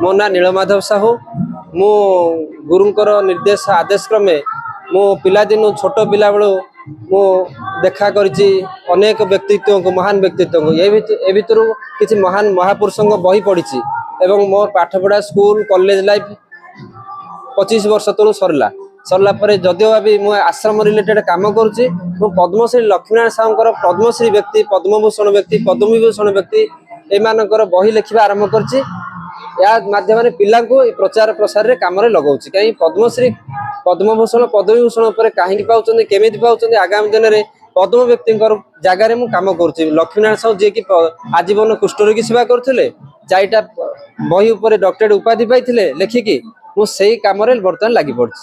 मो ना नीलमाधव साहू मु गुरुंकर निर्देश आदेश क्रमे मो पिलादिन छोट पिला बेलू मु देखा करिछि अनेक व्यक्तित्व को महान व्यक्तित्व को ए भितर किसी महान महापुरुषों बही पढ़ी एवं मोर पाठपढ़ा स्कूल कॉलेज लाइफ 25 वर्ष तलू सरला जदिव भी मुझे आश्रम रिलेटेड काम करुच्ची पद्मश्री लक्ष्मीनारायण साहू पद्मश्री व्यक्ति पद्मभूषण व्यक्ति पद्मविभूषण व्यक्ति एमानकर बही लिखा आरंभ करछि या माध्यम पिला प्रचार प्रसार काम लगाऊँ कहीं पद्मश्री पद्मभूषण पद्मविभूषण कहीं पाँच केमी पाँच आगामी दिन में पद्म व्यक्ति जगार मुझे कम करुच्ची लक्ष्मीनारायण साहू जी की आजीवन कुष्ठरोगी सेवा करते 4टा बही उपर डॉक्टरेट उपाधि पाई लिखिकी मुझे कम बर्तमान लगी पड़ी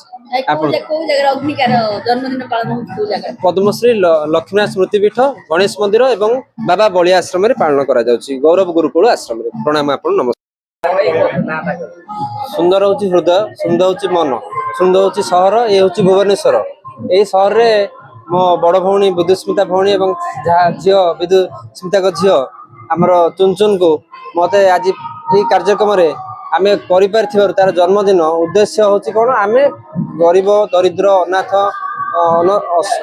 पद्मश्री लक्ष्मीनारायण स्मृतिपीठ गणेश मंदिर एवं बाबा बलिया आश्रम पालन कर गौरव गुरुकुल आश्रम प्रणाम आपन नमस्कार सुंदर हूँ हृदय सुंदर हूँ मन सुंदर हूँ सहर ये हूँ भुवनेश्वर यही सहर में मो बड़ भौणी विदुस्मिता भौणी और जहाँ झील विदुस्मिता झील आमर चुनचुन को मत आज ये कार्यक्रम आम कर तार जन्मदिन उद्देश्य हूँ कौन आम गरीब दरिद्र अनाथ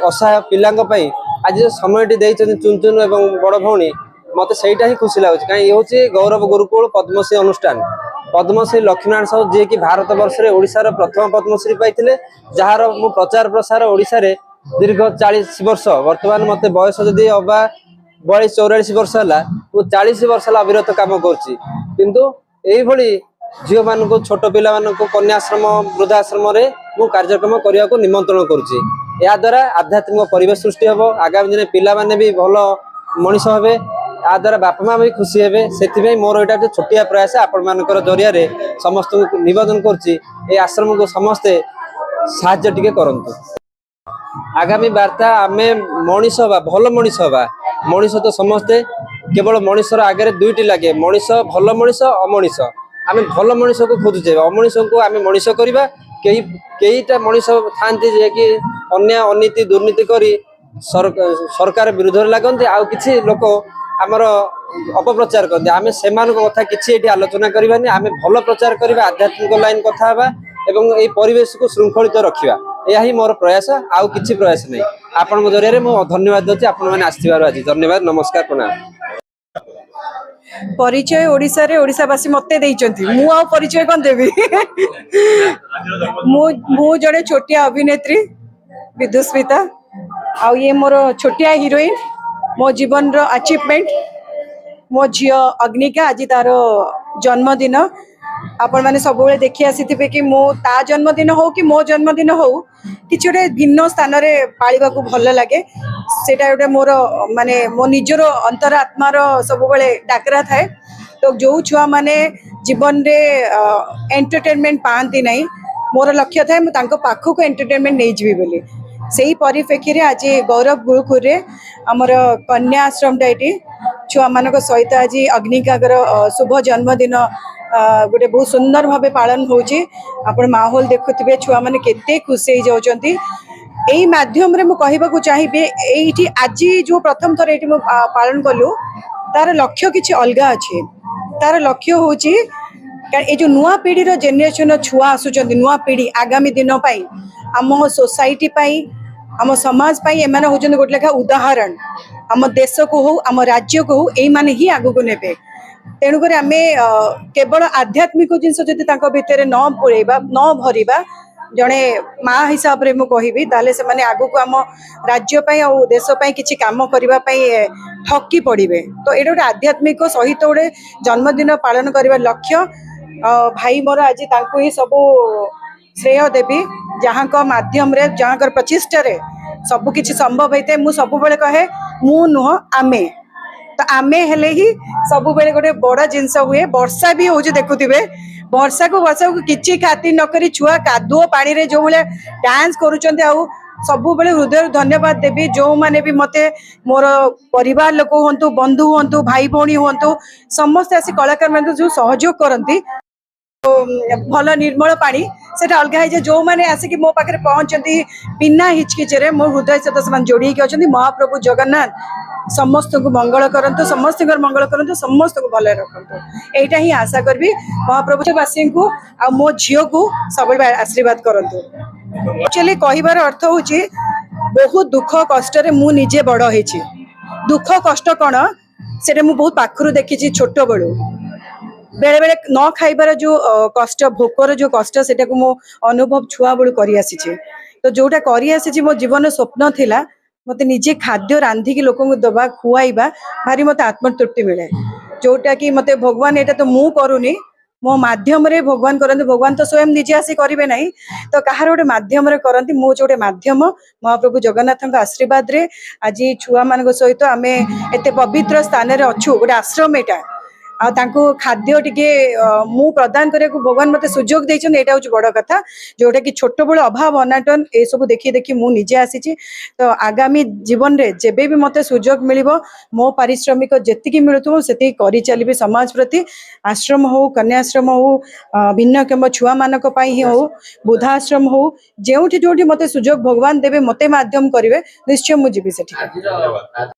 असहाय पिला आज जो समय चुनचुन और बड़ भौणी मत सहीटा ही खुशी लगुच कहीं ये हूँ गौरव गुरुकुल पद्मश्री अनुष्ठान पद्मश्री लक्ष्मीनारायण साहू जी की भारत वर्ष में ओडिशार प्रथम पद्मश्री पाई जार मु प्रचार प्रसार ओडिशा रे दीर्घ 40 वर्ष वर्तमान मत बयस जदि अबा 42-44 वर्ष है मु 40 वर्ष अविरत काम कर झील मान छोट पिला कन्याश्रम वृद्धाश्रम मु कार्यक्रम करने को निमंत्रण करुच्ची या द्वारा आध्यात्मिक परिवेश सृष्टि हम आगामी दिन पिला माने भी भल मनीष हे या द्वारा बापा माँ भी खुशी हे से मोर यहाँ छोटिया प्रयास आपण मान जरिया समस्त निवेदन कर आश्रम को समस्ते साहाय्य टिके करंतु आगामी वार्ता आम मनीष हवा भल मनीष हवा मनीष तो समस्ते केवल मनीषर आगे दुईटी लगे मनीष भल मनीष अमनीष आम भल मनीष को खोजुचे अमनीष को आम मनीष करवा कईटा मनीष था कि अन्याय अनीति दुर्नीति करी सरकार विरोध लगते आउ किसी लोक आमर अपप्रचार करते आम से कथा किसी आलोचना करवानी आम भल प्रचार करवा आध्यात्मिक लाइन कथा एवं ये परिवेश को श्रृंखलित रखा यह ही मोर प्रयास आउ किसी प्रयास नहीं आपण जरिए मुझे धन्यवाद दूसरी आपण आज धन्यवाद नमस्कार प्रणाम परिचय ओडिशा रे ओडिशावासी मते देइचंती मु आ परिचय कोन देबी मु जड़े छोटिया अभिनेत्री विदुस्मिता आ ये मोर छोटिया हीरोइन मो जीवन रो अचीवमेंट मो झियो अग्निका आज तार जन्मदिन आपण माने सब बेले देखि आसीथिबे कि मो ता जन्मदिन हो कि मो जन्मदिन हो किछि गोटे भिन्न स्थान रे पाळिबा को भल लागे सेटा गोटे मोर माने मो निजरो अंतरात्मार सब बेले डाकरा थाए तो जो छुआ माने जीवन रे एंटरटेनमेंट पाती नहीं मोर लक्ष्य थाए मु तांको पाखो को एंटरटेनमेंट नहीं जीवी बोली सेही परिप्रेक्षी रे आज गौरव गुरुकुल रे हमर कन्या आश्रम डाइटी छुआ मानक सहित आज अग्निकागर शुभ जन्मदिन गोटे बहुत सुंदर भाव पालन होची आपण माहौल देखुथिबे छुआ माने केते खुशी हो जाउचंती एही माध्यम रे मु कहबा को चाहिबे एठी आज जो प्रथम थर एठी मु पालन कलु तार लक्ष्य किछि अलगा अछि तार लक्ष्य होची ए जो नुआ पीढ़ी रो जेनरेशन छुआ आसुचंती नुआ पीढ़ी आगामी दिन पई आम सोसाइटी पई आम समाज पई एमाने होचंती गोटे लेखा उदाहरण आम देश को हो आम राज्य को हो एई माने ही आगु को नेबे तेणुक आम केवल आध्यात्मिक जिनस भितर न पुरेबा न भरवा जड़े माँ हिसाब से मुझे ताले से माने आगु को आम राज्य और देश किसी काम करने ठकी पड़े तो ये गोटे आध्यात्मिक सहित गोटे जन्मदिन पालन कर लक्ष्य भाई मोर आज ही सब श्रेय देवी जहाँ माध्यम जहाँ प्रचेषा सबकि संभव होता है मुझे सब कहे मु नुह आमे तो आमे हेले ही सब बेले गोटे बड़ जिनस हुए वर्षा भी हो देखुवे वर्षा को किसी खातिर नक छुआ कादुओ पानी रे जो भाई डांस करुँच सब बेले हृदय धन्यवाद देवी जो माने भी मते मोर परिवार लोक हूँ बंधु हूँ भाई भौणी हूँ समस्त आसी कलाकार मान जो सहयोग करती भल निर्मल पानी सेटा अलग है जो मैंने आसिक मो पाखे पहुंचती बिना हिचकिचे मो हृदय सहित से जोड़ी होती महाप्रभु जगन्नाथ समस्त को मंगल करंतु समस्त मंगल करंतु समस्त को भले रखंतु एटा ही आशा करबी महाप्रभु वासी को आ मो झियो को सब आशीर्वाद करंतु एक्चुअली कहिबार अर्थ होची बहुत दुख कष्ट रे मु निजे बड़ होईची दुख कष्ट कौन से बहुत पाखरु देखी छोट बड़ू बेले बेले न खाइबार जो कष्ट भोकर जो कष्ट से मो अनुभव छुआ बड़ू कर तो जोटा कर मो जीवन स्वप्न थिला मते निजे खाद्य रांधिकी लोक दबा खुआइबा भारी मते आत्मतृप्ति मिले जोटा कि मते भगवान एटा तो मु करूनी मो माध्यम रे भगवान करते भगवान तो स्वयं निजे आसी करेंगे ना तो कहार गोटे माध्यम रे करती मो जो माध्यम महाप्रभु जगन्नाथ आशीर्वाद रे आज छुआ मान सहित आम एत पवित्र स्थान रे अच्छु गोटे आश्रम एटा आउ खाद्य टिके मु प्रदान करने को भगवान मते सुजोग देइछन एटा होछ बड़ कथा जोटा कि छोट बड़ अभाव अनाटन ए सब देखि देखि मु निजे आसीची तो आगामी जीवन रे जेबे भी मते सुजोग मिलिबो मो पारिश्रमिक जेतिकी मिलुथो सेति करि चलिबे समाज प्रति आश्रम हो कन्याश्रम हो भिन्नक्षम छुआ मानक पई ही हो बुद्धाश्रम हो जेउठी जोठी मते सुजोग भगवान देबे मते माध्यम करिवे निश्चय मु जीबी सेठी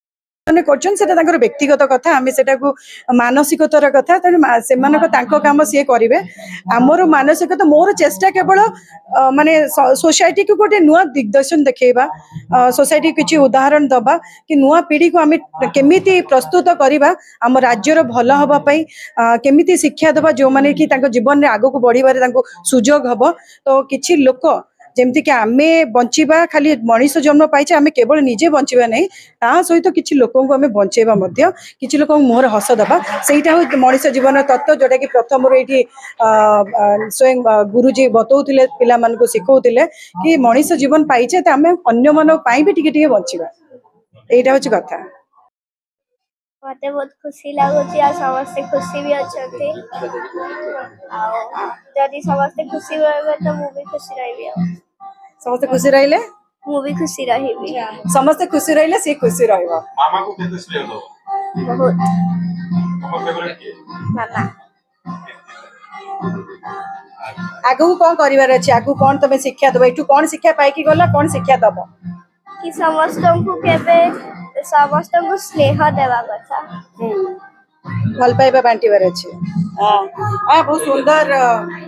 मैंने कर व्यक्तिगत कथा आम से मानसिकतार कथा से कम सी करेंगे आमर मानसिकता मोर चेष्टा केवल माने सोसाइटी को गोटे नुआ दिग्दर्शन देखा सोसाइटी किसी उदाहरण दबा कि नुआ पीढ़ी को आम केमिति प्रस्तुत करवा आम राज्यर भल हवाई केमिति शिक्षा दबा जो मैंने कि जीवन में आग को बढ़िबार सुजोग हम तो किछि लोक जमती कि आमे बंचिबा खाली मनीष जन्म पाइछे आमे केवल निजे बंचिबा नहीं ता सहित किछि लोकन को आमे बंचेबा मध्य किछि लोकन मुहर हस दबा सेटा हो मनीष जीवन तत्व जोटा कि प्रथम एठी स्वयं गुरुजी बतौथिले पिला मन को सिखौथिले कि मनीष जीवन पाइछे त आमे अन्य मन पाई भी टिके टिके बंचिबा एटा होछि कथा मते बहुत खुशी लगुच आ समस्ते खुशी भी अच्छा जदि समस्ते खुशी रहे तो मु भी खुशी रही समस्त खुशी रहिले मु भी खुशी रही समस्त खुशी रहिले से खुशी रहबो मामा को केते स्नेह दो बहुत मामा फेवरेट के मामा आगु कौन करिवार अछि आगु कौन तमे शिक्षा दबो एठु कौन शिक्षा पाई कि गला कौन शिक्षा दबो कि समस्त को केबे समस्त को स्नेह देवा कथा भल पाइबा बांटीबार अछि हां बहुत सुंदर